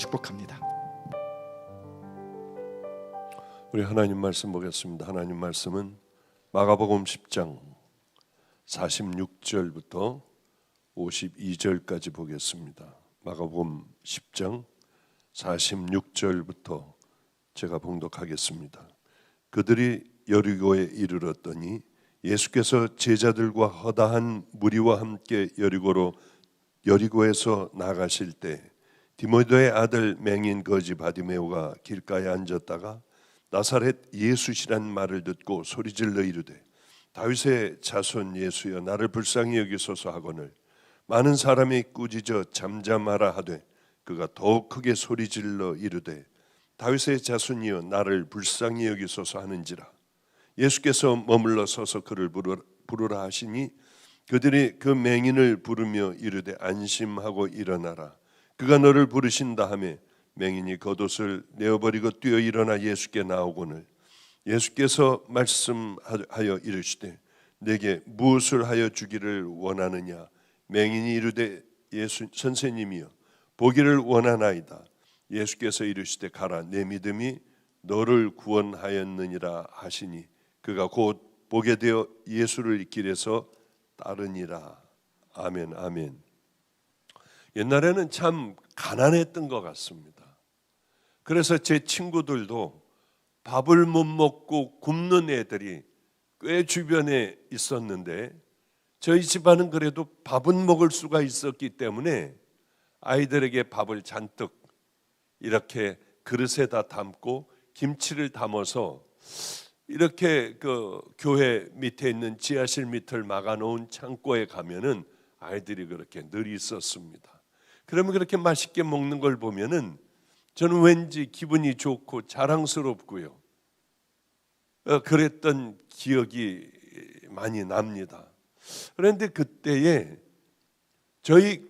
축복합니다. 우리 하나님 말씀 보겠습니다. 하나님 말씀은 마가복음 10장 46절부터 52절까지 보겠습니다. 마가복음 10장 46절부터 제가 봉독하겠습니다. 그들이 여리고에 이르렀더니 예수께서 제자들과 허다한 무리와 함께 여리고에서 나가실 때 디모데의 아들 맹인 거지 바디메오가 길가에 앉았다가 나사렛 예수시란 말을 듣고 소리질러 이르되 다윗의 자손 예수여 나를 불쌍히 여기소서 하거늘 많은 사람이 꾸짖어 잠잠하라 하되 그가 더욱 크게 소리질러 이르되 다윗의 자손이여 나를 불쌍히 여기소서 하는지라. 예수께서 머물러 서서 그를 부르라 하시니 그들이 그 맹인을 부르며 이르되 안심하고 일어나라. 그가 너를 부르신다 하매 맹인이 겉옷을 내어버리고 뛰어 일어나 예수께 나오거늘 예수께서 말씀하여 이르시되 내게 무엇을 하여 주기를 원하느냐. 맹인이 이르되 예수 선생님이여 보기를 원하나이다. 예수께서 이르시되 가라 내 믿음이 너를 구원하였느니라 하시니 그가 곧 보게 되어 예수를 길에서 따르니라. 아멘 아멘. 옛날에는 참 가난했던 것 같습니다. 그래서 제 친구들도 밥을 못 먹고 굶는 애들이 꽤 주변에 있었는데 저희 집안은 그래도 밥은 먹을 수가 있었기 때문에 아이들에게 밥을 잔뜩 이렇게 그릇에다 담고 김치를 담아서 이렇게 그 교회 밑에 있는 지하실 밑을 막아놓은 창고에 가면은 아이들이 그렇게 늘 있었습니다. 그러면 그렇게 맛있게 먹는 걸 보면은 저는 왠지 기분이 좋고 자랑스럽고요. 그랬던 기억이 많이 납니다. 그런데 그때에 저희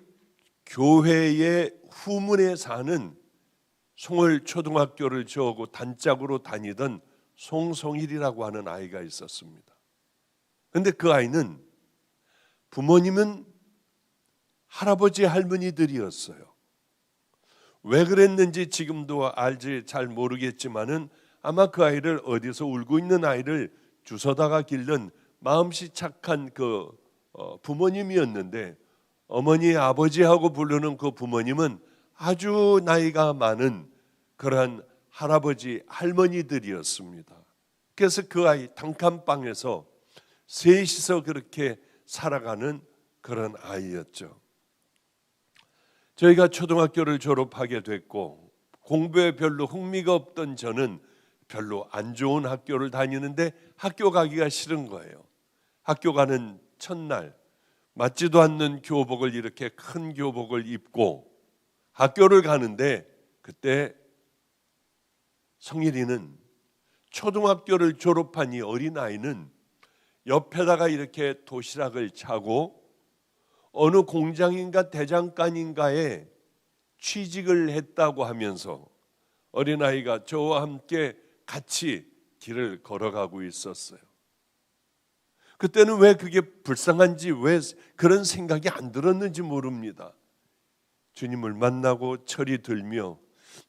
교회의 후문에 사는 송월 초등학교를 저하고 단짝으로 다니던 송송일이라고 하는 아이가 있었습니다. 그런데 그 아이는 부모님은 할아버지 할머니들이었어요. 왜 그랬는지 지금도 알지 잘 모르겠지만은 아마 그 아이를 어디서 울고 있는 아이를 주워다가 기른 마음씨 착한 그 부모님이었는데 어머니 아버지하고 부르는 그 부모님은 아주 나이가 많은 그러한 할아버지 할머니들이었습니다. 그래서 그 아이 단칸방에서 셋이서 그렇게 살아가는 그런 아이였죠. 저희가 초등학교를 졸업하게 됐고 공부에 별로 흥미가 없던 저는 별로 안 좋은 학교를 다니는데 학교 가기가 싫은 거예요. 학교 가는 첫날 맞지도 않는 교복을 이렇게 큰 교복을 입고 학교를 가는데 그때 성일이는 초등학교를 졸업한 이 어린아이는 옆에다가 이렇게 도시락을 차고 어느 공장인가 대장간인가에 취직을 했다고 하면서 어린아이가 저와 함께 같이 길을 걸어가고 있었어요. 그때는 왜 그게 불쌍한지 왜 그런 생각이 안 들었는지 모릅니다. 주님을 만나고 철이 들며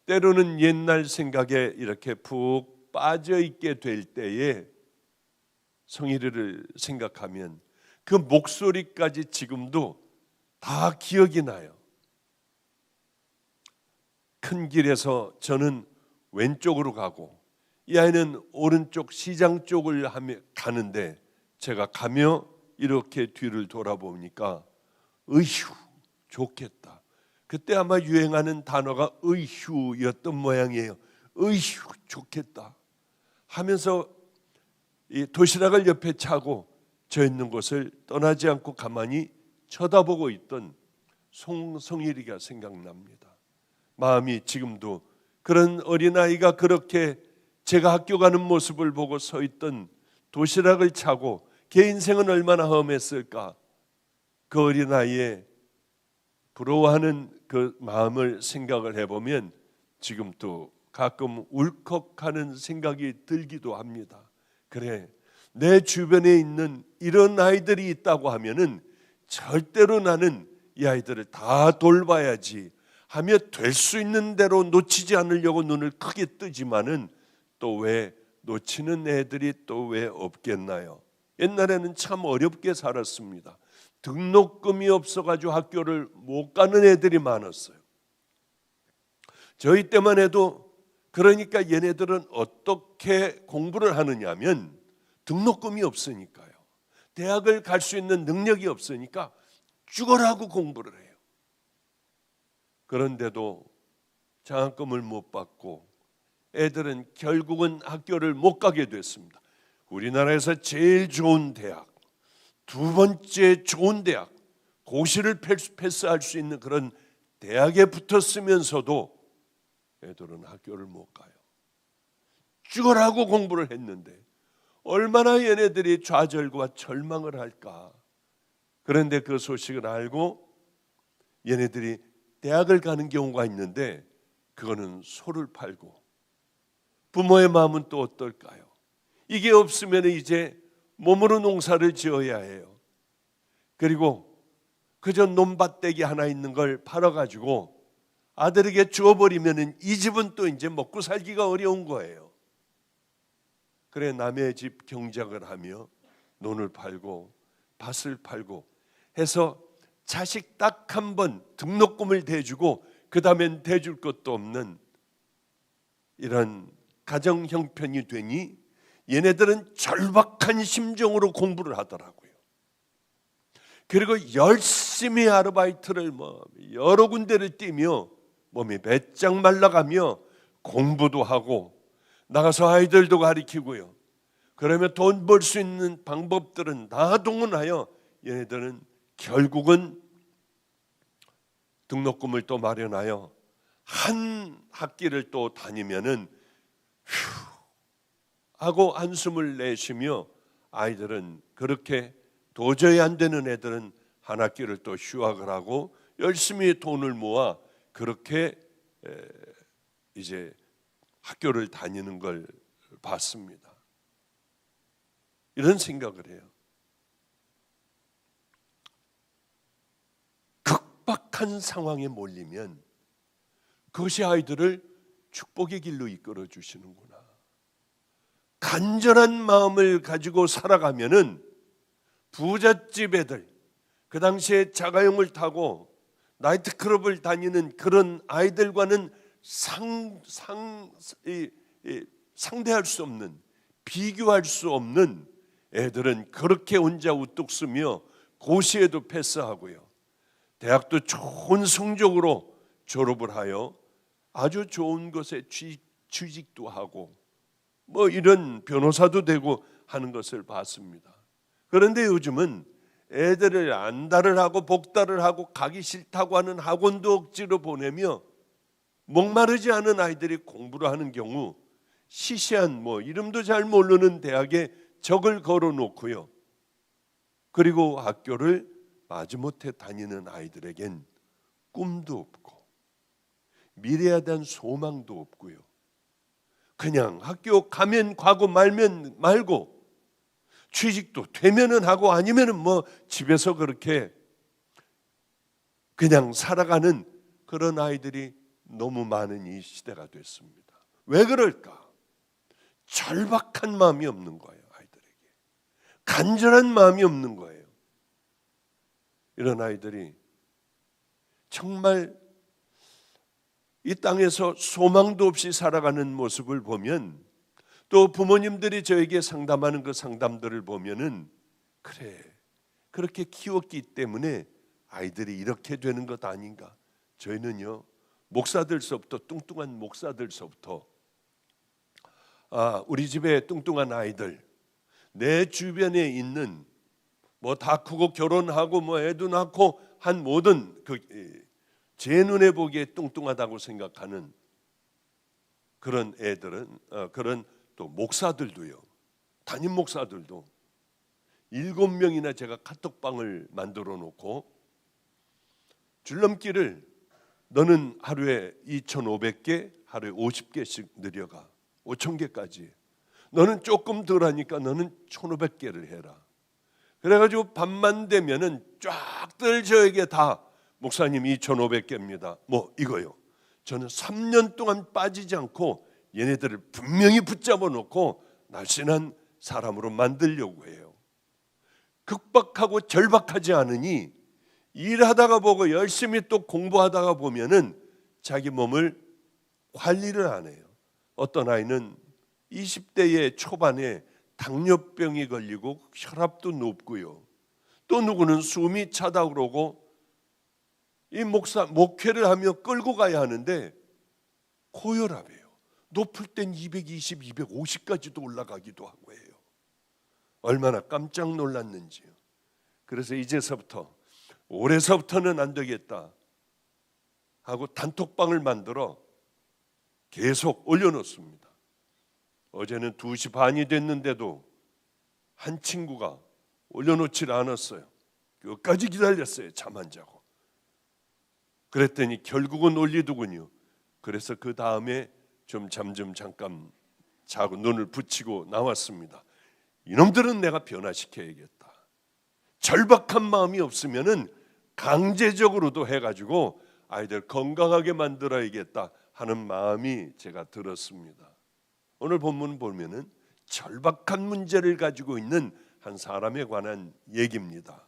때로는 옛날 생각에 이렇게 푹 빠져 있게 될 때에 성일이를 생각하면 그 목소리까지 지금도 다 기억이 나요. 큰 길에서 저는 왼쪽으로 가고 이 아이는 오른쪽 시장 쪽을 가는데 제가 가며 이렇게 뒤를 돌아보니까 으휴 좋겠다. 그때 아마 유행하는 단어가 으휴였던 모양이에요. 으휴 좋겠다 하면서 이 도시락을 옆에 차고 저 있는 곳을 떠나지 않고 가만히 쳐다보고 있던 송일이가 생각납니다. 마음이 지금도 그런 어린아이가 그렇게 제가 학교 가는 모습을 보고 서 있던 도시락을 차고 걔 인생은 얼마나 험했을까. 그 어린아이의 부러워하는 그 마음을 생각을 해보면 지금도 가끔 울컥하는 생각이 들기도 합니다. 그래, 내 주변에 있는 이런 아이들이 있다고 하면은 절대로 나는 이 아이들을 다 돌봐야지 하며 될 수 있는 대로 놓치지 않으려고 눈을 크게 뜨지만은 또 왜 놓치는 애들이 또 왜 없겠나요? 옛날에는 참 어렵게 살았습니다. 등록금이 없어가지고 학교를 못 가는 애들이 많았어요. 저희 때만 해도 그러니까 얘네들은 어떻게 공부를 하느냐면 등록금이 없으니까요. 대학을 갈 수 있는 능력이 없으니까 죽어라고 공부를 해요. 그런데도 장학금을 못 받고 애들은 결국은 학교를 못 가게 됐습니다. 우리나라에서 제일 좋은 대학, 두 번째 좋은 대학, 고시를 패스할 수 있는 그런 대학에 붙었으면서도 애들은 학교를 못 가요. 죽어라고 공부를 했는데 얼마나 얘네들이 좌절과 절망을 할까. 그런데 그 소식을 알고 얘네들이 대학을 가는 경우가 있는데 그거는 소를 팔고, 부모의 마음은 또 어떨까요? 이게 없으면 이제 몸으로 농사를 지어야 해요. 그리고 그저 논밭대기 하나 있는 걸 팔아가지고 아들에게 주어버리면 이 집은 또 이제 먹고 살기가 어려운 거예요. 그래 남의 집 경작을 하며 논을 팔고 밭을 팔고 해서 자식 딱 한 번 등록금을 대주고 그 다음엔 대줄 것도 없는 이런 가정 형편이 되니 얘네들은 절박한 심정으로 공부를 하더라고요. 그리고 열심히 아르바이트를 여러 군데를 뛰며 몸이 배짱 말라가며 공부도 하고 나가서 아이들도 가르치고요. 그러면 돈 벌 수 있는 방법들은 다 동원하여 얘네들은 결국은 등록금을 또 마련하여 한 학기를 또 다니면은 휴 하고 한숨을 내쉬며 아이들은 그렇게 도저히 안 되는 애들은 한 학기를 또 휴학을 하고 열심히 돈을 모아 그렇게 이제 학교를 다니는 걸 봤습니다. 이런 생각을 해요. 급박한 상황에 몰리면 그것이 아이들을 축복의 길로 이끌어 주시는구나. 간절한 마음을 가지고 살아가면은 부잣집 애들, 그 당시에 자가용을 타고 나이트클럽을 다니는 그런 아이들과는 상대할 수 없는, 비교할 수 없는 애들은 그렇게 혼자 우뚝 서며 고시에도 패스하고요. 대학도 좋은 성적으로 졸업을 하여 아주 좋은 곳에 취직도 하고 이런 변호사도 되고 하는 것을 봤습니다. 그런데 요즘은 애들을 안달을 하고 복달을 하고 가기 싫다고 하는 학원도 억지로 보내며 목마르지 않은 아이들이 공부를 하는 경우 시시한 이름도 잘 모르는 대학에 적을 걸어놓고요. 그리고 학교를 마지못해 다니는 아이들에겐 꿈도 없고 미래에 대한 소망도 없고요. 그냥 학교 가면 가고 말면 말고 취직도 되면은 하고 아니면은 집에서 그렇게 그냥 살아가는 그런 아이들이 너무 많은 이 시대가 됐습니다. 왜 그럴까? 절박한 마음이 없는 거예요. 아이들에게 간절한 마음이 없는 거예요. 이런 아이들이 정말 이 땅에서 소망도 없이 살아가는 모습을 보면, 또 부모님들이 저에게 상담하는 그 상담들을 보면은 그래 그렇게 키웠기 때문에 아이들이 이렇게 되는 것 아닌가. 저희는요 목사들서부터 뚱뚱한 목사들서부터 우리 집에 뚱뚱한 아이들, 내 주변에 있는 다 크고 결혼하고 애도 낳고 한 모든 제 눈에 보기에 뚱뚱하다고 생각하는 그런 애들은 그런 또 목사들도요, 담임 목사들도 7명이나 제가 카톡방을 만들어 놓고 줄넘기를 너는 하루에 2,500개, 하루에 50개씩 늘려가 5,000개까지. 너는 조금 덜 하니까 너는 1,500개를 해라. 그래가지고 밤만 되면은 쫙들 저에게 다 목사님 2,500개입니다. 뭐 이거요. 저는 3년 동안 빠지지 않고 얘네들을 분명히 붙잡아 놓고 날씬한 사람으로 만들려고 해요. 극박하고 절박하지 않으니 일하다가 보고 열심히 또 공부하다가 보면은 자기 몸을 관리를 안 해요. 어떤 아이는 20대의 초반에 당뇨병이 걸리고 혈압도 높고요. 또 누구는 숨이 차다 그러고 이 목회를 하며 끌고 가야 하는데 고혈압이에요. 높을 땐 220, 250까지도 올라가기도 하고 해요. 얼마나 깜짝 놀랐는지요. 그래서 이제서부터 올해서부터는 안 되겠다 하고 단톡방을 만들어 계속 올려놓습니다. 어제는 2시 반이 됐는데도 한 친구가 올려놓질 않았어요. 끝까지 기다렸어요. 잠 안 자고. 그랬더니 결국은 올리더군요. 그래서 그 다음에 좀 잠 좀 잠깐 자고 눈을 붙이고 나왔습니다. 이놈들은 내가 변화시켜야겠다. 절박한 마음이 없으면은 강제적으로도 해가지고 아이들 건강하게 만들어야겠다 하는 마음이 제가 들었습니다. 오늘 본문 보면은 절박한 문제를 가지고 있는 한 사람에 관한 얘기입니다.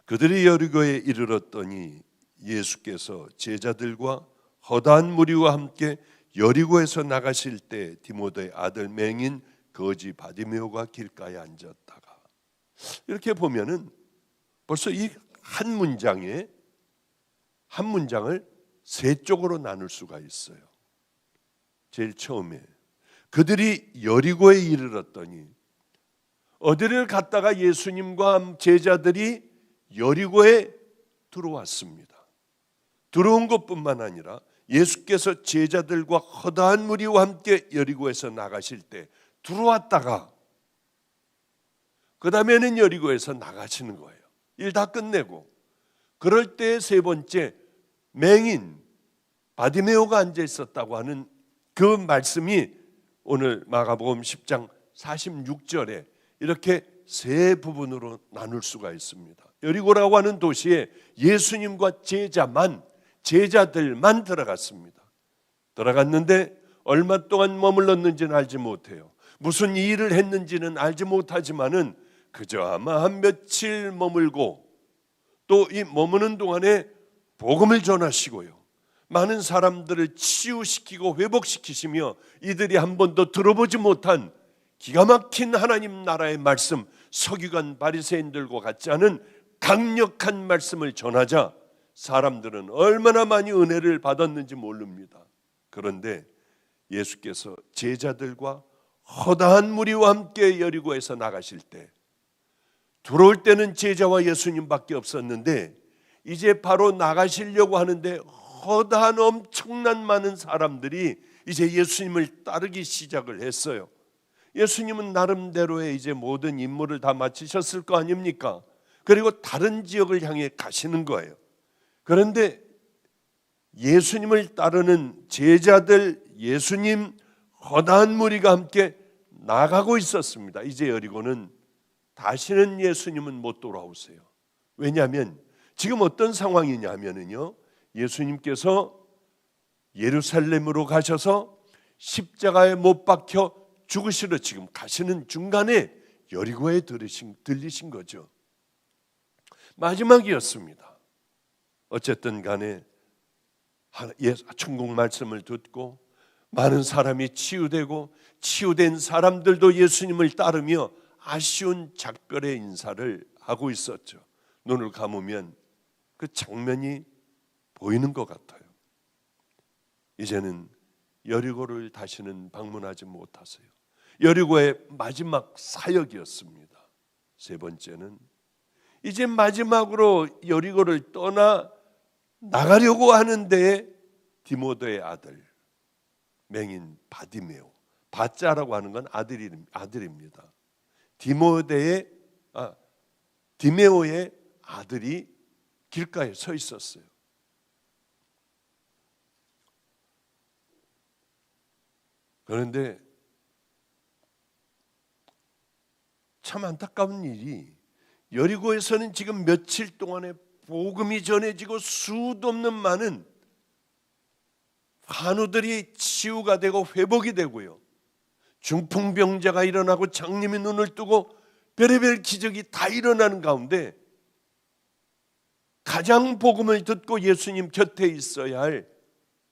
그들이 여리고에 이르렀더니 예수께서 제자들과 허다한 무리와 함께 여리고에서 나가실 때 디모데의 아들 맹인 거지 바디메오가 길가에 앉았다가, 이렇게 보면은 벌써 이 한 문장에 한 문장을 세 쪽으로 나눌 수가 있어요. 제일 처음에 그들이 여리고에 이르렀더니, 어디를 갔다가 예수님과 제자들이 여리고에 들어왔습니다. 들어온 것뿐만 아니라 예수께서 제자들과 허다한 무리와 함께 여리고에서 나가실 때 들어왔다가 그 다음에는 여리고에서 나가시는 거예요. 일 다 끝내고. 그럴 때 세 번째, 맹인 바디메오가 앉아 있었다고 하는 그 말씀이 오늘 마가복음 10장 46절에 이렇게 세 부분으로 나눌 수가 있습니다. 여리고라고 하는 도시에 예수님과 제자들만 들어갔습니다. 들어갔는데 얼마 동안 머물렀는지는 알지 못해요. 무슨 일을 했는지는 알지 못하지만은 그저 아마 한 며칠 머물고 또 이 머무는 동안에 복음을 전하시고요, 많은 사람들을 치유시키고 회복시키시며 이들이 한 번도 들어보지 못한 기가 막힌 하나님 나라의 말씀, 서기관 바리새인들과 같지 않은 강력한 말씀을 전하자 사람들은 얼마나 많이 은혜를 받았는지 모릅니다. 그런데 예수께서 제자들과 허다한 무리와 함께 여리고에서 나가실 때, 들어올 때는 제자와 예수님밖에 없었는데 이제 바로 나가시려고 하는데 허다한 엄청난 많은 사람들이 이제 예수님을 따르기 시작을 했어요. 예수님은 나름대로의 이제 모든 임무를 다 마치셨을 거 아닙니까? 그리고 다른 지역을 향해 가시는 거예요. 그런데 예수님을 따르는 제자들, 예수님, 허다한 무리가 함께 나가고 있었습니다. 이제 여리고는 다시는 예수님은 못 돌아오세요. 왜냐하면 지금 어떤 상황이냐면요, 예수님께서 예루살렘으로 가셔서 십자가에 못 박혀 죽으시러 지금 가시는 중간에 여리고에 들리신 거죠. 마지막이었습니다. 어쨌든 간에 천국 말씀을 듣고 많은 사람이 치유되고 치유된 사람들도 예수님을 따르며 아쉬운 작별의 인사를 하고 있었죠. 눈을 감으면 그 장면이 보이는 것 같아요. 이제는 여리고를 다시는 방문하지 못하세요. 여리고의 마지막 사역이었습니다. 세 번째는 이제 마지막으로 여리고를 떠나 나가려고 하는데 디모데의 아들 맹인 바디메오, 바자라고 하는 건 아들입니다. 디메오의 아들이 길가에 서 있었어요. 그런데 참 안타까운 일이, 여리고에서는 지금 며칠 동안에 복음이 전해지고 수도 없는 많은 환우들이 치유가 되고 회복이 되고요, 중풍병자가 일어나고 장님이 눈을 뜨고 별의별 기적이 다 일어나는 가운데 가장 복음을 듣고 예수님 곁에 있어야 할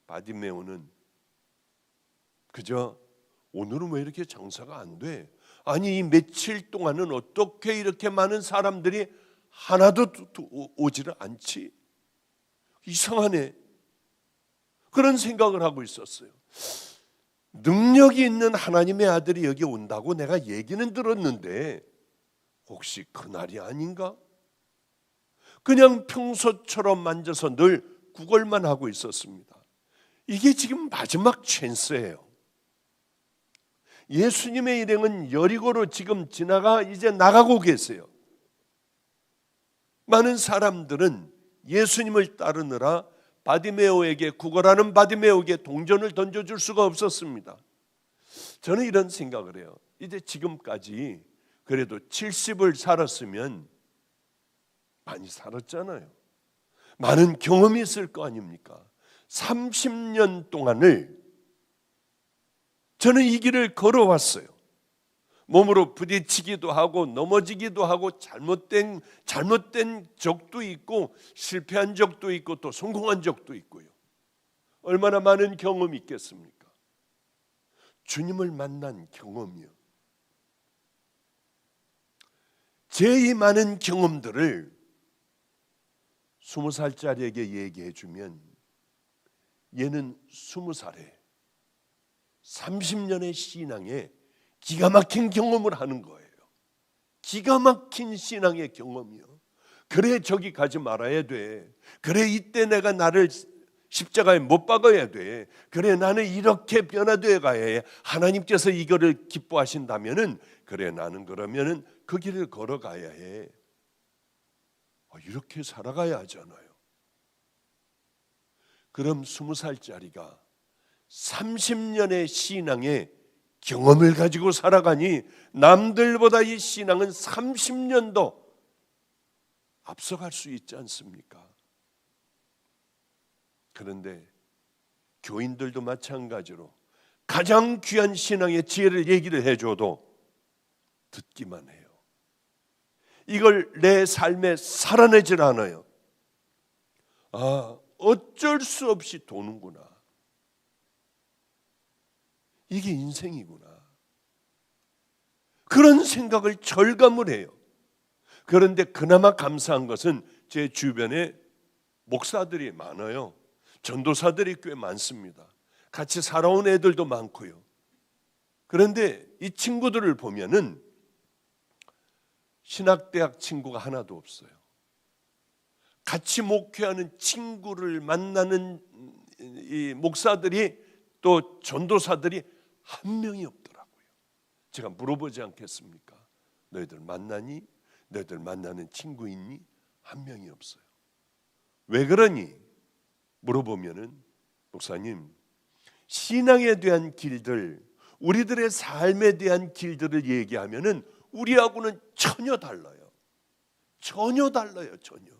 바디메오는 그저 오늘은 왜 이렇게 장사가 안 돼? 아니 이 며칠 동안은 어떻게 이렇게 많은 사람들이 하나도 오지를 않지? 이상하네. 그런 생각을 하고 있었어요. 능력이 있는 하나님의 아들이 여기 온다고 내가 얘기는 들었는데 혹시 그날이 아닌가? 그냥 평소처럼 만져서 늘 구걸만 하고 있었습니다. 이게 지금 마지막 찬스예요. 예수님의 일행은 여리고로 지금 지나가 이제 나가고 계세요. 많은 사람들은 예수님을 따르느라 바디메오에게, 구걸하는 바디메오에게 동전을 던져줄 수가 없었습니다. 저는 이런 생각을 해요. 이제 지금까지 그래도 70을 살았으면 많이 살았잖아요. 많은 경험이 있을 거 아닙니까? 30년 동안을 저는 이 길을 걸어왔어요. 몸으로 부딪히기도 하고 넘어지기도 하고 잘못된 적도 있고 실패한 적도 있고 또 성공한 적도 있고요. 얼마나 많은 경험이 있겠습니까? 주님을 만난 경험이요. 제 이 많은 경험들을 20살짜리에게 얘기해 주면 얘는 20살에 30년의 신앙에 기가 막힌 경험을 하는 거예요. 기가 막힌 신앙의 경험이요. 그래 저기 가지 말아야 돼. 그래 이때 내가 나를 십자가에 못 박아야 돼. 그래 나는 이렇게 변화되어 가야 해. 하나님께서 이거를 기뻐하신다면은 그래 나는 그러면은 그 길을 걸어가야 해. 이렇게 살아가야 하잖아요. 그럼 20살짜리가 30년의 신앙의 경험을 가지고 살아가니 남들보다 이 신앙은 30년도 앞서갈 수 있지 않습니까? 그런데 교인들도 마찬가지로 가장 귀한 신앙의 지혜를 얘기를 해줘도 듣기만 해요. 이걸 내 삶에 살아내질 않아요. 어쩔 수 없이 도는구나. 이게 인생이구나. 그런 생각을 절감을 해요. 그런데 그나마 감사한 것은 제 주변에 목사들이 많아요. 전도사들이 꽤 많습니다. 같이 살아온 애들도 많고요. 그런데 이 친구들을 보면은 신학대학 친구가 하나도 없어요. 같이 목회하는 친구를 만나는 이 목사들이 또 전도사들이 한 명이 없더라고요. 제가 물어보지 않겠습니까? 너희들 만나니? 너희들 만나는 친구 있니? 한 명이 없어요. 왜 그러니? 물어보면은 목사님, 신앙에 대한 길들, 우리들의 삶에 대한 길들을 얘기하면은 우리하고는 전혀 달라요. 전혀 달라요. 전혀.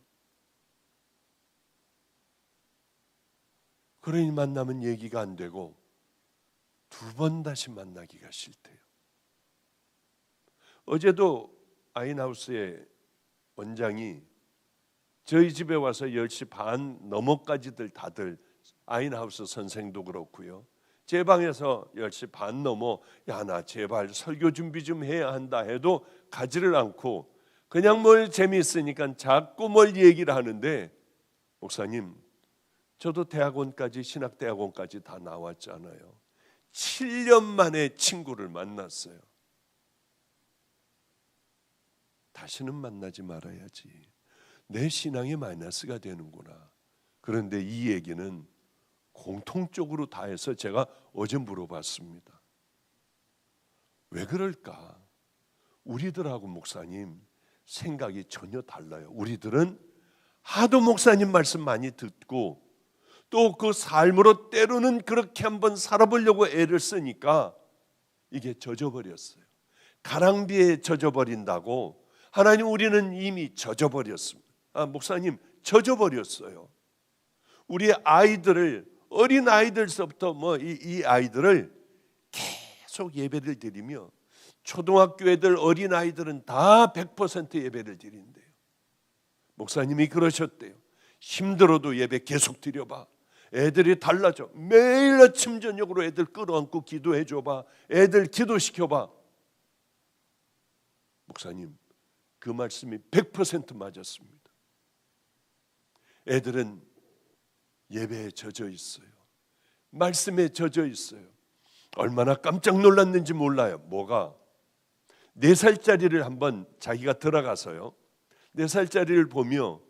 그러니 만나면 얘기가 안 되고 두 번 다시 만나기가 싫대요. 어제도 아인하우스의 원장이 저희 집에 와서 10시 반 넘어까지들 다들, 아인하우스 선생도 그렇고요, 제 방에서 10시 반 넘어 야 나 제발 설교 준비 좀 해야 한다 해도 가지를 않고 그냥 뭘 재미있으니까 자꾸 뭘 얘기를 하는데, 목사님 저도 대학원까지, 신학대학원까지 다 나왔잖아요. 7년 만에 친구를 만났어요. 다시는 만나지 말아야지. 내 신앙이 마이너스가 되는구나. 그런데 이 얘기는 공통적으로 다 해서 제가 어제 물어봤습니다. 왜 그럴까? 우리들하고 목사님 생각이 전혀 달라요. 우리들은 하도 목사님 말씀 많이 듣고 또 그 삶으로 때로는 그렇게 한번 살아보려고 애를 쓰니까 이게 젖어버렸어요. 가랑비에 젖어버린다고 하나님 우리는 이미 젖어버렸습니다. 목사님 젖어버렸어요. 우리 아이들을, 어린 아이들서부터 이 아이들을 계속 예배를 드리며, 초등학교 애들, 어린 아이들은 다 100% 예배를 드린대요. 목사님이 그러셨대요. 힘들어도 예배 계속 드려봐. 애들이 달라져. 매일 아침 저녁으로 애들 끌어안고 기도해 줘봐. 애들 기도시켜봐. 목사님, 그 말씀이 100% 맞았습니다. 애들은 예배에 젖어 있어요. 말씀에 젖어 있어요. 얼마나 깜짝 놀랐는지 몰라요. 뭐가? 4살짜리를 한번 자기가 들어가서요, 4살짜리를 보며,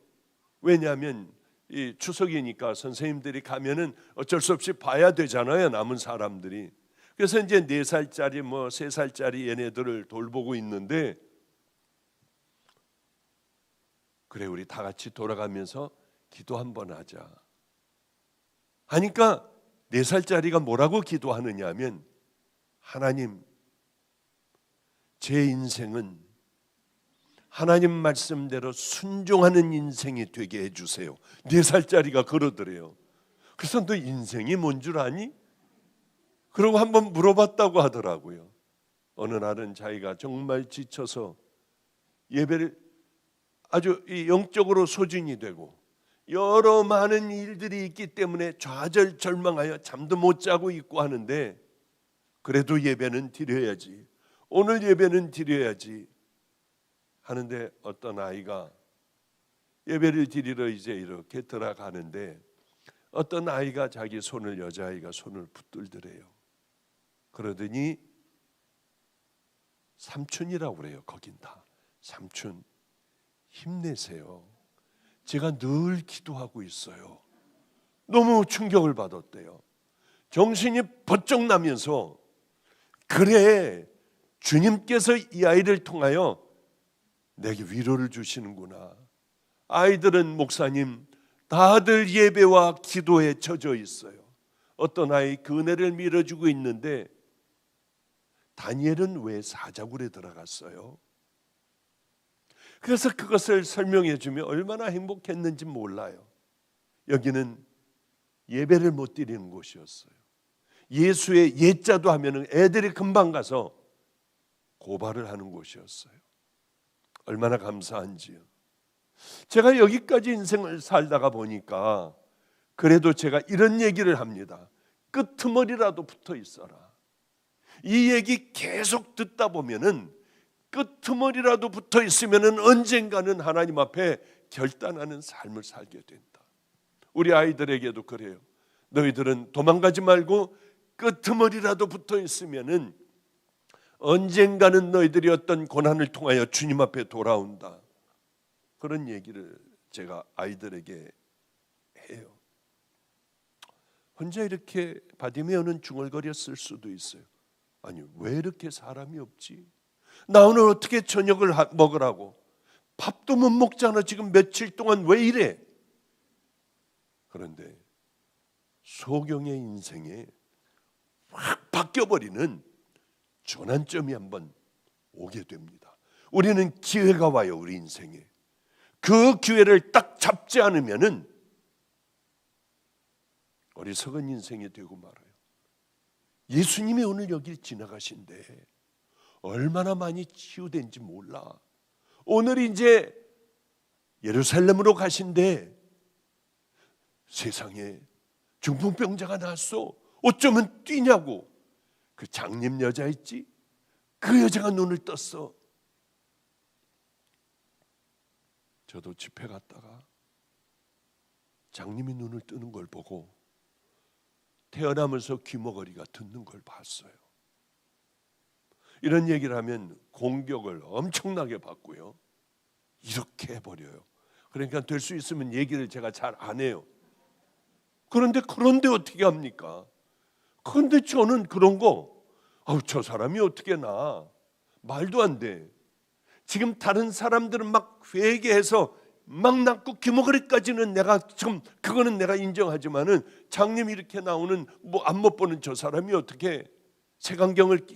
왜냐하면 이 추석이니까 선생님들이 가면은 어쩔 수 없이 봐야 되잖아요, 남은 사람들이. 그래서 이제 4살짜리 3살짜리 얘네들을 돌보고 있는데, 그래 우리 다 같이 돌아가면서 기도 한번 하자 하니까 4살짜리가 뭐라고 기도하느냐 하면, 하나님, 제 인생은 하나님 말씀대로 순종하는 인생이 되게 해주세요. 4살짜리가 그러더래요. 그래서 너 인생이 뭔 줄 아니? 그러고 한번 물어봤다고 하더라고요. 어느 날은 자기가 정말 지쳐서 예배를 아주 영적으로 소진이 되고 여러 많은 일들이 있기 때문에 좌절절망하여 잠도 못 자고 있고 하는데, 그래도 예배는 드려야지, 오늘 예배는 드려야지 하는데, 어떤 아이가 예배를 드리러 이제 이렇게 들어가는데, 어떤 아이가 자기 손을, 여자아이가 손을 붙들더래요. 그러더니 삼촌이라고 그래요. 거긴 다 삼촌, 힘내세요. 제가 늘 기도하고 있어요. 너무 충격을 받았대요. 정신이 번쩍 나면서, 그래, 주님께서 이 아이를 통하여 내게 위로를 주시는구나. 아이들은 목사님 다들 예배와 기도에 젖어 있어요. 어떤 아이 그 은혜를 밀어주고 있는데, 다니엘은 왜 사자굴에 들어갔어요? 그래서 그것을 설명해 주면 얼마나 행복했는지 몰라요. 여기는 예배를 못 드리는 곳이었어요. 예수의 예자도 하면은 애들이 금방 가서 고발을 하는 곳이었어요. 얼마나 감사한지요. 제가 여기까지 인생을 살다가 보니까 그래도 제가 이런 얘기를 합니다. 끄트머리라도 붙어 있어라. 이 얘기 계속 듣다 보면은, 끄트머리라도 붙어 있으면은 언젠가는 하나님 앞에 결단하는 삶을 살게 된다. 우리 아이들에게도 그래요. 너희들은 도망가지 말고 끄트머리라도 붙어 있으면은 언젠가는 너희들이 어떤 고난을 통하여 주님 앞에 돌아온다. 그런 얘기를 제가 아이들에게 해요. 혼자 이렇게 바디메오는 중얼거렸을 수도 있어요. 아니, 왜 이렇게 사람이 없지? 나 오늘 어떻게 저녁을 먹으라고? 밥도 못 먹잖아. 지금 며칠 동안 왜 이래? 그런데 소경의 인생에 확 바뀌어버리는 전환점이 한번 오게 됩니다. 우리는 기회가 와요, 우리 인생에. 그 기회를 딱 잡지 않으면은 어리석은 인생이 되고 말아요. 예수님이 오늘 여기 지나가신데 얼마나 많이 치유된지 몰라. 오늘 이제 예루살렘으로 가신데 세상에 중풍병자가 났어. 어쩌면 뛰냐고. 그 장님 여자 있지? 그 여자가 눈을 떴어. 저도 집회 갔다가 장님이 눈을 뜨는 걸 보고 태어나면서 귀머거리가 듣는 걸 봤어요. 이런 얘기를 하면 공격을 엄청나게 받고요. 이렇게 해버려요. 그러니까 될 수 있으면 얘기를 제가 잘 안 해요. 그런데 어떻게 합니까? 그런데 저는 그런 거, 저 사람이 어떻게 나? 말도 안 돼. 지금 다른 사람들은 막 회개해서 막 낫고 귀머거리까지는 내가 지금 그거는 내가 인정하지만은 장님이 이렇게 나오는 안 못 보는 저 사람이 어떻게, 색안경을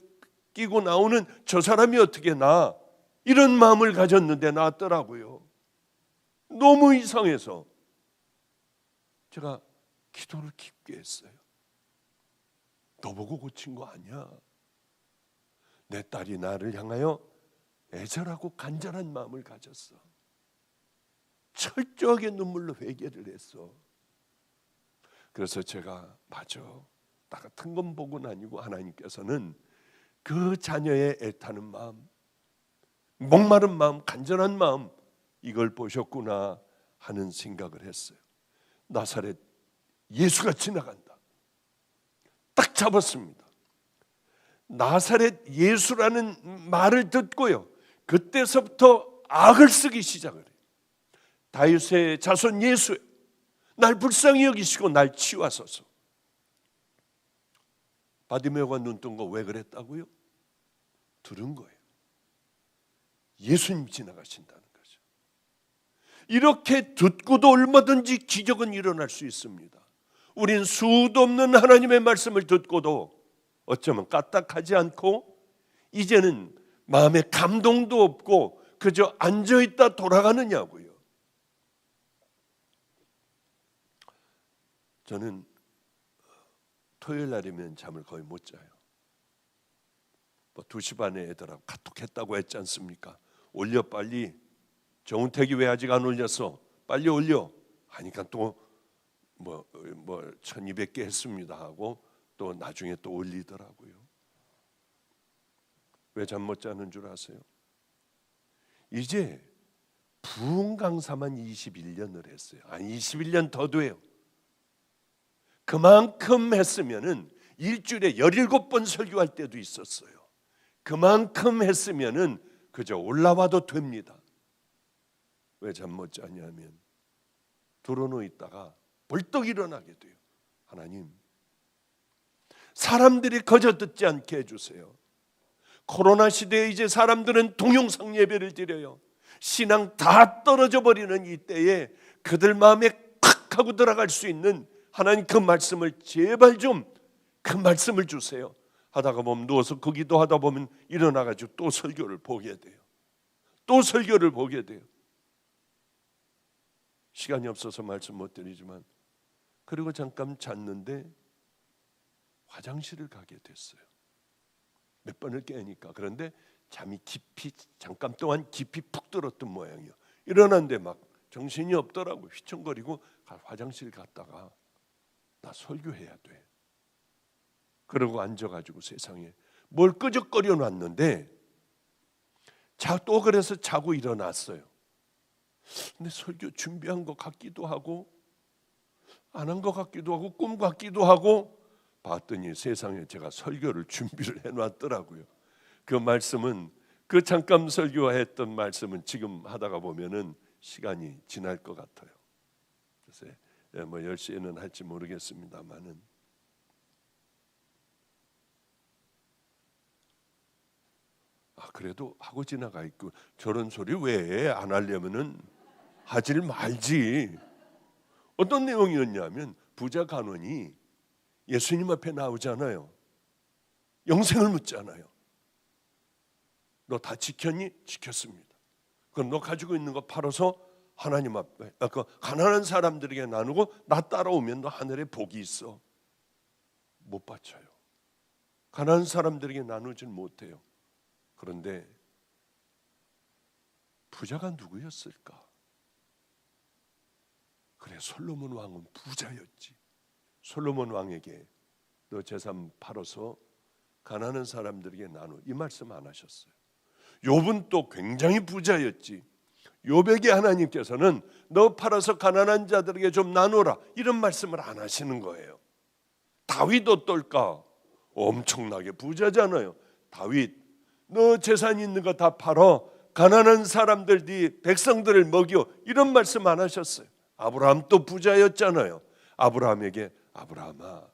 끼고 나오는 저 사람이 어떻게 나? 이런 마음을 가졌는데 나왔더라고요. 너무 이상해서. 제가 기도를 깊게 했어요. 너 보고 고친 거 아니야. 내 딸이 나를 향하여 애절하고 간절한 마음을 가졌어. 철저하게 눈물로 회개를 했어. 그래서 제가 맞아, 나 같은 건 복은 아니고 하나님께서는 그 자녀의 애타는 마음, 목마른 마음, 간절한 마음, 이걸 보셨구나 하는 생각을 했어요. 나사렛 예수가 지나간다. 딱 잡았습니다. 나사렛 예수라는 말을 듣고요, 그때서부터 악을 쓰기 시작을 해요. 다윗의 자손 예수, 날 불쌍히 여기시고 날 치유하소서. 바디메오가 눈 뜬 거 왜 그랬다고요? 들은 거예요. 예수님 지나가신다는 거죠. 이렇게 듣고도 얼마든지 기적은 일어날 수 있습니다. 우린 수도 없는 하나님의 말씀을 듣고도 어쩌면 까딱하지 않고 이제는 마음에 감동도 없고 그저 앉아있다 돌아가느냐고요. 저는 토요일 날이면 잠을 거의 못 자요. 2시 반에 애들하고 카톡했다고 했지 않습니까? 올려 빨리. 정은택이 왜 아직 안 올렸어? 빨리 올려. 하니까 또 1200개 했습니다 하고 또 나중에 또 올리더라고요. 왜 잠 못 자는 줄 아세요? 이제 부흥 강사만 21년을 했어요. 아니 21년 더 돼요. 그만큼 했으면은 일주일에 17번 설교할 때도 있었어요. 그만큼 했으면은 그저 올라와도 됩니다. 왜 잠 못 자냐면 들어놓 있다가 벌떡 일어나게 돼요. 하나님, 사람들이 거저 듣지 않게 해주세요. 코로나 시대에 이제 사람들은 동영상 예배를 드려요. 신앙 다 떨어져 버리는 이때에 그들 마음에 탁 하고 들어갈 수 있는 하나님 그 말씀을 제발 좀 그 말씀을 주세요. 하다가 보면 누워서 그 기도하다 보면 일어나가지고 또 설교를 보게 돼요. 또 설교를 보게 돼요. 시간이 없어서 말씀 못 드리지만 그리고 잠깐 잤는데 화장실을 가게 됐어요. 몇 번을 깨니까. 그런데 잠이 깊이 잠깐 동안 깊이 푹 들었던 모양이에요. 일어났는데 막 정신이 없더라고. 휘청거리고 화장실 갔다가 나 설교해야 돼. 그러고 앉아가지고 세상에 뭘 끄적거려 놨는데 또 그래서 자고 일어났어요. 근데 설교 준비한 것 같기도 하고 안 한 것 같기도 하고 꿈 같기도 하고 봤더니 세상에 제가 설교를 준비를 해놨더라고요. 그 말씀은 그 잠깐 설교했던 말씀은 지금 하다가 보면은 시간이 지날 것 같아요. 그래서 10시에는 할지 모르겠습니다만은 그래도 하고 지나가 있고 저런 소리 왜 안 하려면은 하질 말지. 어떤 내용이었냐면 부자 간원이 예수님 앞에 나오잖아요. 영생을 묻잖아요. 너 다 지켰니? 지켰습니다. 그럼 너 가지고 있는 거 팔아서 하나님 앞에 그 가난한 사람들에게 나누고 나 따라오면 너 하늘에 복이 있어. 못 바쳐요. 가난한 사람들에게 나누질 못해요. 그런데 부자가 누구였을까? 그래, 솔로몬 왕은 부자였지. 솔로몬 왕에게 너 재산 팔아서 가난한 사람들에게 나누, 이 말씀 안 하셨어요. 욥은 또 굉장히 부자였지. 욥에게 하나님께서는 너 팔아서 가난한 자들에게 좀 나누라, 이런 말씀을 안 하시는 거예요. 다윗 어떨까? 엄청나게 부자잖아요. 다윗, 너 재산 있는 거 다 팔어 가난한 사람들, 네 백성들을 먹여, 이런 말씀 안 하셨어요. 아브라함 또 부자였잖아요. 아브라함에게 아브라함아,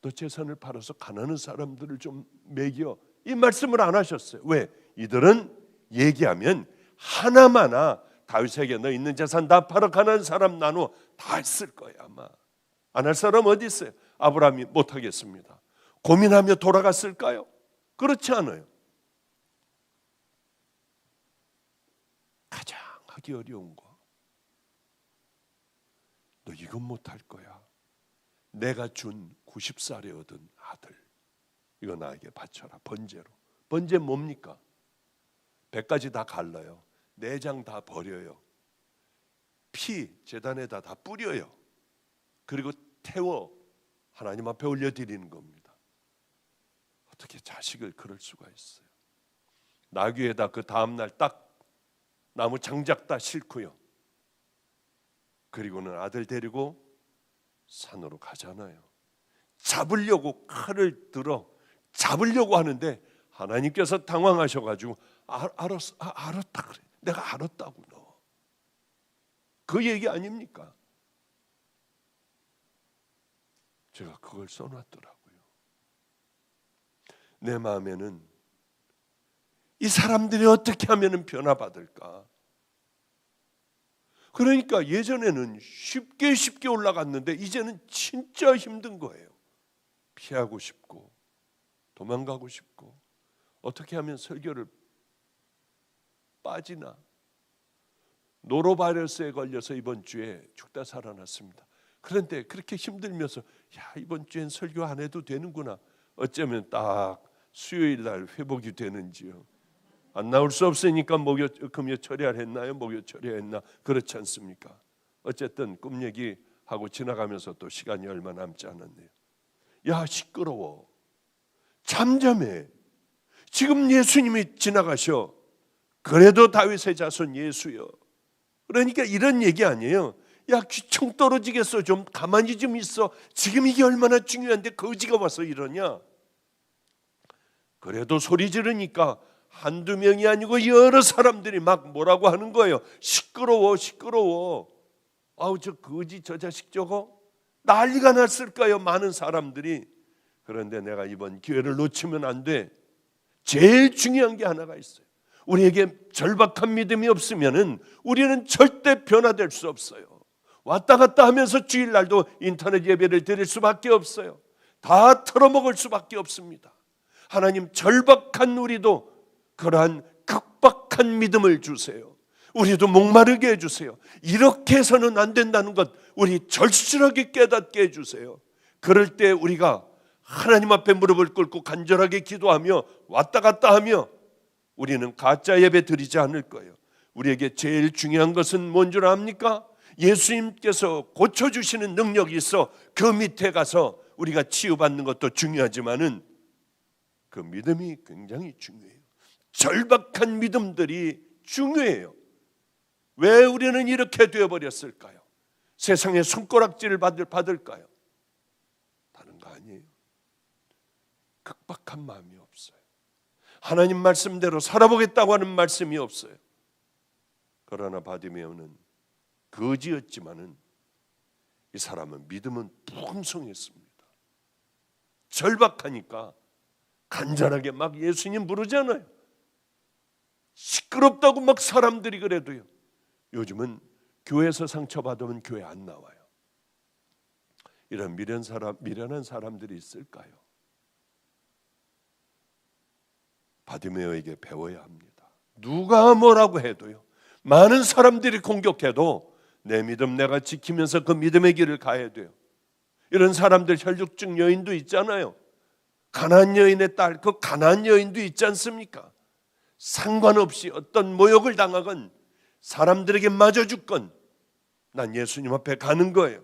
너 재산을 팔아서 가난한 사람들을 좀 먹여, 이 말씀을 안 하셨어요. 왜? 이들은 얘기하면 하나마나 다윗에게 너 있는 재산 다 팔아 가난한 사람 나누어 다 했을 거야. 아마 안 할 사람 어디 있어요? 아브라함이 못하겠습니다. 고민하며 돌아갔을까요? 그렇지 않아요. 가장 하기 어려운 거, 너 이건 못할 거야. 내가 준 90살에 얻은 아들, 이거 나에게 바쳐라. 번제로. 번제 뭡니까? 배까지 다 갈라요. 내장 다 버려요. 피 제단에다 다 뿌려요. 그리고 태워 하나님 앞에 올려드리는 겁니다. 어떻게 자식을 그럴 수가 있어요? 나귀에다 그 다음날 딱 나무 장작 다 싣고요. 그리고는 아들 데리고 산으로 가잖아요. 잡으려고 칼을 들어 잡으려고 하는데 하나님께서 당황하셔가지고 알았다 그래. 내가 알았다고 너. 그 얘기 아닙니까? 제가 그걸 써놨더라고요. 내 마음에는 이 사람들이 어떻게 하면 변화받을까? 그러니까 예전에는 쉽게 올라갔는데 이제는 진짜 힘든 거예요. 피하고 싶고 도망가고 싶고 어떻게 하면 설교를 빠지나. 노로바이러스에 걸려서 이번 주에 죽다 살아났습니다. 그런데 그렇게 힘들면서 이번 주엔 설교 안 해도 되는구나. 어쩌면 딱 수요일 날 회복이 되는지요. 안 나올 수 없으니까 금요 처리를 했나요? 목요 처리했나? 그렇지 않습니까? 어쨌든 꿈 얘기하고 지나가면서 또 시간이 얼마 남지 않았네요. 시끄러워. 잠잠해. 지금 예수님이 지나가셔. 그래도 다윗의 자손 예수여. 그러니까 이런 얘기 아니에요. 귀청 떨어지겠어. 좀 가만히 좀 있어. 지금 이게 얼마나 중요한데 거지가 와서 이러냐. 그래도 소리 지르니까 한두 명이 아니고 여러 사람들이 막 뭐라고 하는 거예요. 시끄러워. 아우 저 거지 저 자식 저거 난리가 났을까요? 많은 사람들이. 그런데 내가 이번 기회를 놓치면 안 돼. 제일 중요한 게 하나가 있어요. 우리에게 절박한 믿음이 없으면은 우리는 절대 변화될 수 없어요. 왔다 갔다 하면서 주일날도 인터넷 예배를 드릴 수밖에 없어요. 다 털어먹을 수밖에 없습니다. 하나님 절박한 우리도 그러한 극박한 믿음을 주세요. 우리도 목마르게 해주세요. 이렇게 해서는 안 된다는 것 우리 절실하게 깨닫게 해주세요. 그럴 때 우리가 하나님 앞에 무릎을 꿇고 간절하게 기도하며 왔다 갔다 하며 우리는 가짜 예배 드리지 않을 거예요. 우리에게 제일 중요한 것은 뭔 줄 압니까? 예수님께서 고쳐주시는 능력이 있어 그 밑에 가서 우리가 치유받는 것도 중요하지만은 그 믿음이 굉장히 중요해요. 절박한 믿음들이 중요해요. 왜 우리는 이렇게 되어버렸을까요? 세상에 손가락질을 받을까요? 다른 거 아니에요. 극박한 마음이 없어요. 하나님 말씀대로 살아보겠다고 하는 말씀이 없어요. 그러나 바디메오는 거지였지만은 이 사람은 믿음은 풍성했습니다. 절박하니까 간절하게 막 예수님 부르잖아요. 시끄럽다고 막 사람들이 그래도요. 요즘은 교회에서 상처받으면 교회 안 나와요. 이런 미련한 사람들이 있을까요? 바디메오에게 배워야 합니다. 누가 뭐라고 해도요. 많은 사람들이 공격해도 내 믿음 내가 지키면서 그 믿음의 길을 가야 돼요. 이런 사람들 혈육증 여인도 있잖아요. 가나안 여인의 딸, 그 가나안 여인도 있지 않습니까? 상관없이 어떤 모욕을 당하건 사람들에게 맞아 죽건 난 예수님 앞에 가는 거예요.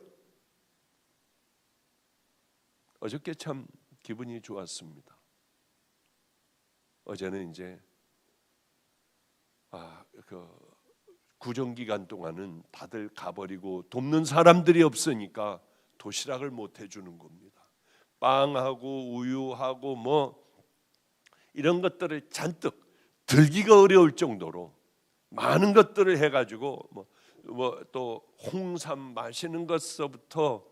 어저께 참 기분이 좋았습니다. 어제는 이제 구정기간 동안은 다들 가버리고 돕는 사람들이 없으니까 도시락을 못 해주는 겁니다. 빵하고 우유하고 뭐 이런 것들을 잔뜩 들기가 어려울 정도로 많은 것들을 해가지고 뭐 또 홍삼 마시는 것서부터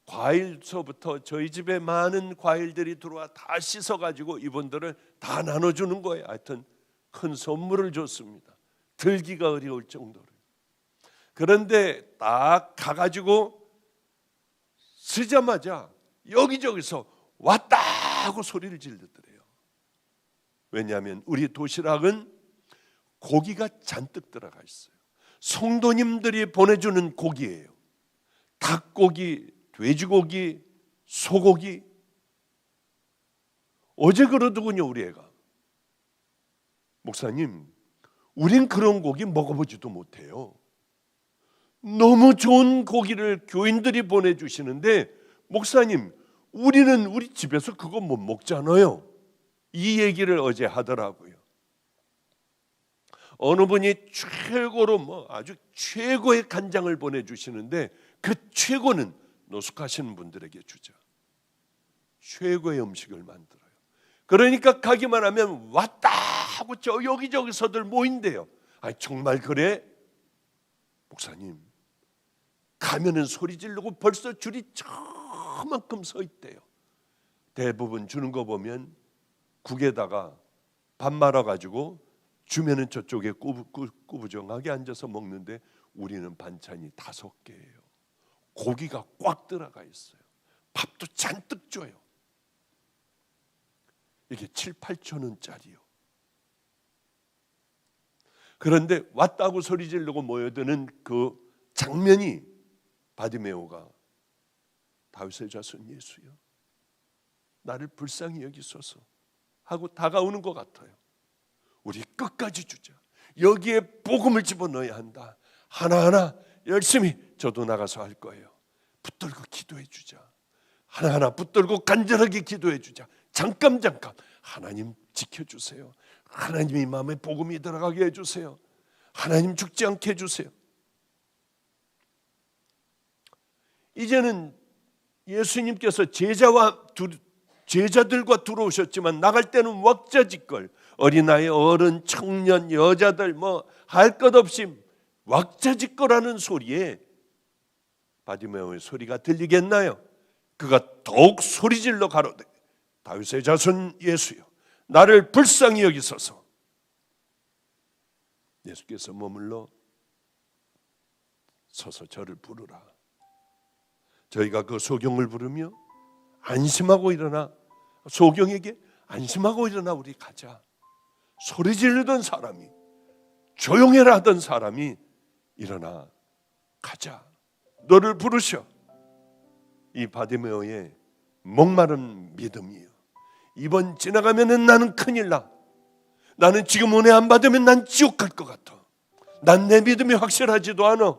과일서부터 저희 집에 많은 과일들이 들어와 다 씻어가지고 이분들을 다 나눠주는 거예요. 하여튼 큰 선물을 줬습니다. 들기가 어려울 정도로. 그런데 딱 가가지고 쓰자마자 여기저기서 왔다 하고 소리를 지르더래요. 왜냐하면 우리 도시락은 고기가 잔뜩 들어가 있어요. 성도님들이 보내주는 고기예요. 닭고기, 돼지고기, 소고기. 어제 그러더군요, 우리 애가. 목사님, 우린 그런 고기 먹어보지도 못해요. 너무 좋은 고기를 교인들이 보내주시는데 목사님, 우리는 우리 집에서 그거 못 먹잖아요. 이 얘기를 어제 하더라고요. 어느 분이 최고로 아주 최고의 간장을 보내주시는데 그 최고는 노숙하시는 분들에게 주자. 최고의 음식을 만들어요. 그러니까 가기만 하면 왔다 하고 저 여기저기서들 모인대요. 아니 정말 그래? 목사님, 가면은 소리 지르고 벌써 줄이 저만큼 서 있대요. 대부분 주는 거 보면 국에다가 밥 말아가지고 주면은 저쪽에 꾸부정하게 앉아서 먹는데 우리는 반찬이 5개예요. 고기가 꽉 들어가 있어요. 밥도 잔뜩 줘요. 이게 7, 8천 원짜리요. 그런데 왔다고 소리 지르고 모여드는 그 장면이 바디메오가 다윗의 자손 예수여, 나를 불쌍히 여기소서 하고 다가오는 것 같아요. 우리 끝까지 주자. 여기에 복음을 집어넣어야 한다. 하나하나 열심히 저도 나가서 할 거예요. 붙들고 기도해 주자. 하나하나 붙들고 간절하게 기도해 주자. 잠깐 하나님 지켜주세요. 하나님이 마음에 복음이 들어가게 해주세요. 하나님 죽지 않게 해주세요. 이제는 예수님께서 제자들과 들어오셨지만 나갈 때는 왁자지껄, 어린아이, 어른, 청년, 여자들 할 것 없이 왁자지껄하는 소리에 바디메오의 소리가 들리겠나요? 그가 더욱 소리질러 가로되 다윗의 자손 예수여, 나를 불쌍히 여기소서. 예수께서 머물러 서서 저를 부르라. 저희가 그 소경을 부르며 안심하고 일어나, 소경에게 안심하고 일어나 우리 가자. 소리 지르던 사람이, 조용해라 하던 사람이 일어나 가자. 너를 부르셔. 이 바디메오의 목마른 믿음이요. 이번 지나가면은 나는 큰일 나. 나는 지금 은혜 안 받으면 난 지옥 갈 것 같아. 난 내 믿음이 확실하지도 않아.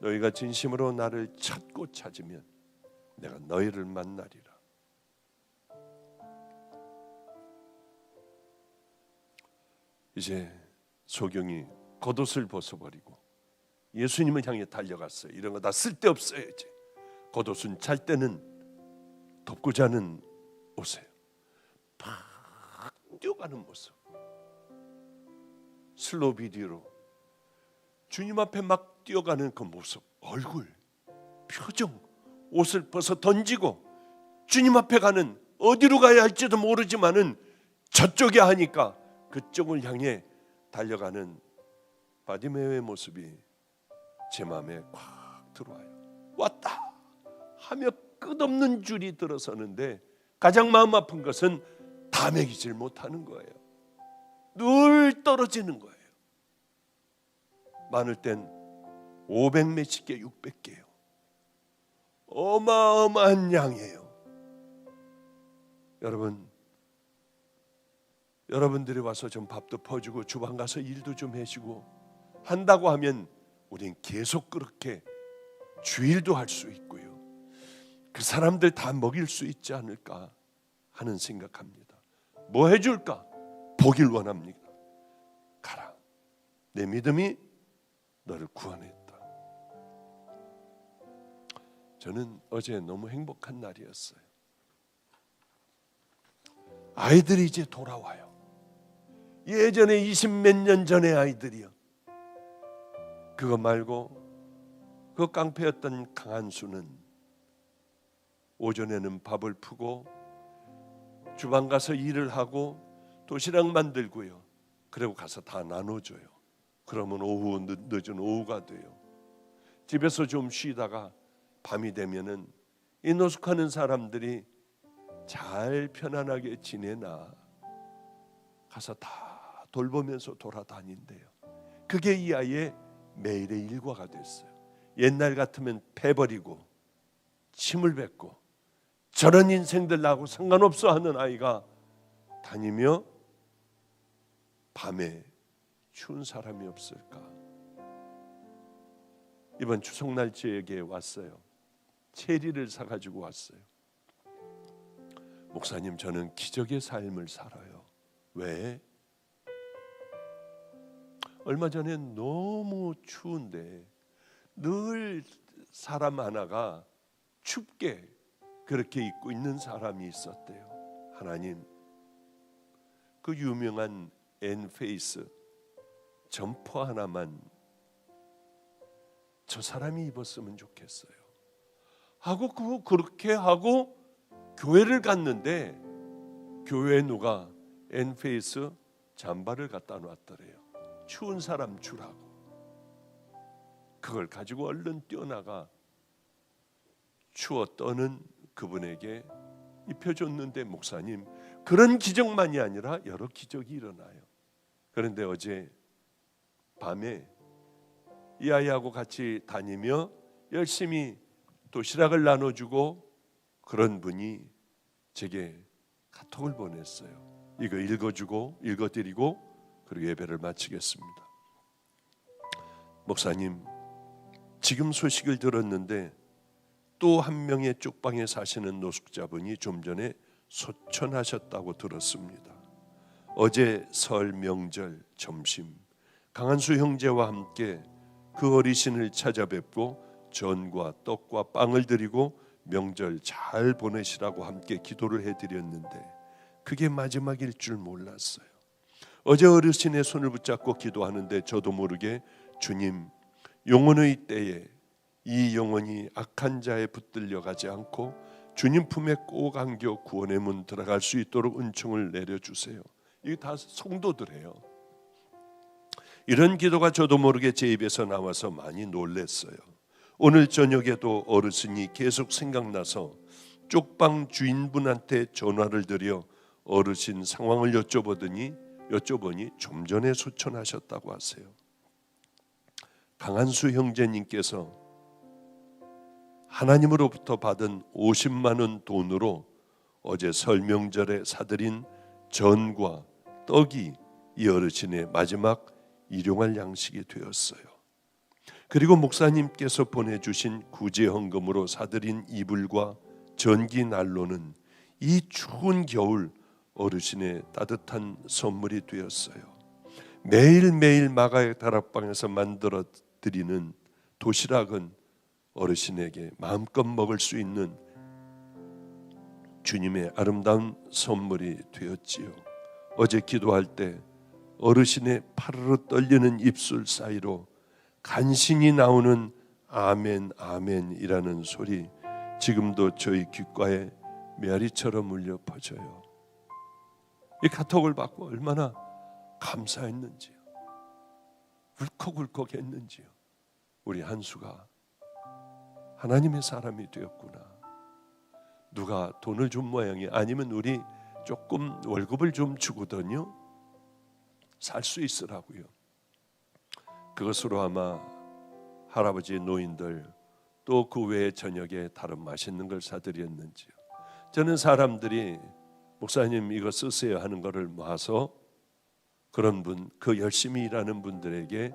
너희가 진심으로 나를 찾고 찾으면 내가 너희를 만나리라. 이제 소경이 겉옷을 벗어버리고 예수님을 향해 달려갔어요. 이런 거 다 쓸데없어요. 이제 겉옷은 잘 때는 덮고 자는 옷이에요. 팍 뛰어가는 모습. 슬로우 비디오로 주님 앞에 막 뛰어가는 그 모습, 얼굴, 표정, 옷을 벗어 던지고 주님 앞에 가는, 어디로 가야 할지도 모르지만은 저쪽에 하니까 그쪽을 향해 달려가는 바디메오의 모습이 제 마음에 꽉 들어와요. 왔다 하며 끝없는 줄이 들어서는데 가장 마음 아픈 것은 다 먹이질 못하는 거예요. 늘 떨어지는 거예요. 많을 땐 500 몇십 개, 600개요. 어마어마한 양이에요. 여러분들이 와서 좀 밥도 퍼주고 주방 가서 일도 좀 해주고 한다고 하면 우린 계속 그렇게 주일도 할 수 있고요. 그 사람들 다 먹일 수 있지 않을까 하는 생각합니다. 뭐 해줄까? 보길 원합니다. 가라. 내 믿음이 너를 구원했다. 저는 어제 너무 행복한 날이었어요. 아이들이 이제 돌아와요. 예전에 20몇 년 전의 아이들이요. 그거 말고 그 깡패였던 강한수는 오전에는 밥을 푸고 주방 가서 일을 하고 도시락 만들고요. 그리고 가서 다 나눠줘요. 그러면 오후 늦은 오후가 돼요. 집에서 좀 쉬다가 밤이 되면은 이 노숙하는 사람들이 잘 편안하게 지내나 가서 다 돌보면서 돌아다닌대요. 그게 이 아이의 매일의 일과가 됐어요. 옛날 같으면 패버리고 침을 뱉고 저런 인생들 나하고 상관없어 하는 아이가 다니며 밤에 추운 사람이 없을까? 이번 추석날 저에게 왔어요. 체리를 사가지고 왔어요. 목사님, 저는 기적의 삶을 살아요. 왜? 얼마 전에 너무 추운데 늘 사람 하나가 춥게 그렇게 입고 있는 사람이 있었대요. 하나님, 그 유명한 엔페이스 점퍼 하나만 저 사람이 입었으면 좋겠어요 하고 그렇게 하고 교회를 갔는데 교회에 누가 엔페이스 잠바를 갖다 놨더래요. 추운 사람 주라고. 그걸 가지고 얼른 뛰어나가 추워 떠는 그분에게 입혀줬는데, 목사님, 그런 기적만이 아니라 여러 기적이 일어나요. 그런데 어제 밤에 이 아이하고 같이 다니며 열심히 도시락을 나눠주고 그런 분이 제게 카톡을 보냈어요. 이거 읽어주고 읽어드리고 그리고 예배를 마치겠습니다. 목사님, 지금 소식을 들었는데 또 한 명의 쪽방에 사시는 노숙자분이 좀 전에 소천하셨다고 들었습니다. 어제 설 명절 점심 강한수 형제와 함께 그 어르신을 찾아뵙고 전과 떡과 빵을 드리고 명절 잘 보내시라고 함께 기도를 해드렸는데 그게 마지막일 줄 몰랐어요. 어제 어르신의 손을 붙잡고 기도하는데 저도 모르게 주님, 영혼의 때에 이 영혼이 악한 자에 붙들려 가지 않고 주님 품에 꼭 안겨 구원의 문 들어갈 수 있도록 은총을 내려주세요. 이게 다 성도들이에요. 이런 기도가 저도 모르게 제 입에서 나와서 많이 놀랐어요. 오늘 저녁에도 어르신이 계속 생각나서 쪽방 주인분한테 전화를 드려 어르신 상황을 여쭤보니 좀 전에 소천하셨다고 하세요. 강한수 형제님께서 하나님으로부터 받은 50만 원 돈으로 어제 설 명절에 사드린 전과 떡이 이 어르신의 마지막 일용할 양식이 되었어요. 그리고 목사님께서 보내주신 구제 헌금으로 사드린 이불과 전기 난로는 이 추운 겨울 어르신의 따뜻한 선물이 되었어요. 매일매일 마가의 다락방에서 만들어 드리는 도시락은 어르신에게 마음껏 먹을 수 있는 주님의 아름다운 선물이 되었지요. 어제 기도할 때 어르신의 파르르 떨리는 입술 사이로 간신히 나오는 아멘 아멘이라는 소리, 지금도 저희 귓가에 메아리처럼 울려 퍼져요. 이 카톡을 받고 얼마나 감사했는지요. 울컥울컥 했는지요. 우리 한수가 하나님의 사람이 되었구나. 누가 돈을 준 모양이 아니면 우리 조금 월급을 좀 주거든요. 살 수 있으라고요. 그것으로 아마 할아버지 노인들 또 그 외에 저녁에 다른 맛있는 걸 사드렸는지요. 저는 사람들이 목사님 이거 쓰세요 하는 거를 모아서 그런 분, 그 열심히 일하는 분들에게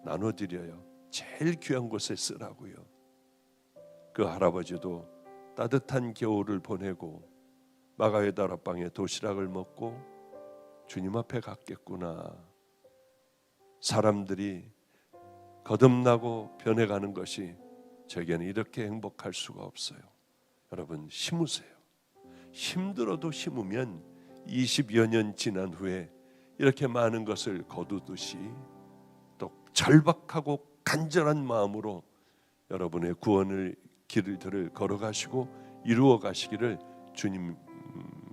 나눠드려요. 제일 귀한 곳에 쓰라고요. 그 할아버지도 따뜻한 겨울을 보내고 마가의 다락방에 도시락을 먹고 주님 앞에 갔겠구나. 사람들이 거듭나고 변해가는 것이 저에게는 이렇게 행복할 수가 없어요. 여러분 심으세요. 힘들어도 심으면 20여 년 지난 후에 이렇게 많은 것을 거두듯이 또 절박하고 간절한 마음으로 여러분의 구원을 길을 걸어가시고 이루어 가시기를 주님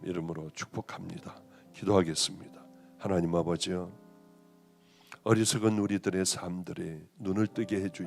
이름으로 축복합니다. 기도하겠습니다. 하나님 아버지요, 어리석은 우리들의 삶들에 눈을 뜨게 해주시옵소서.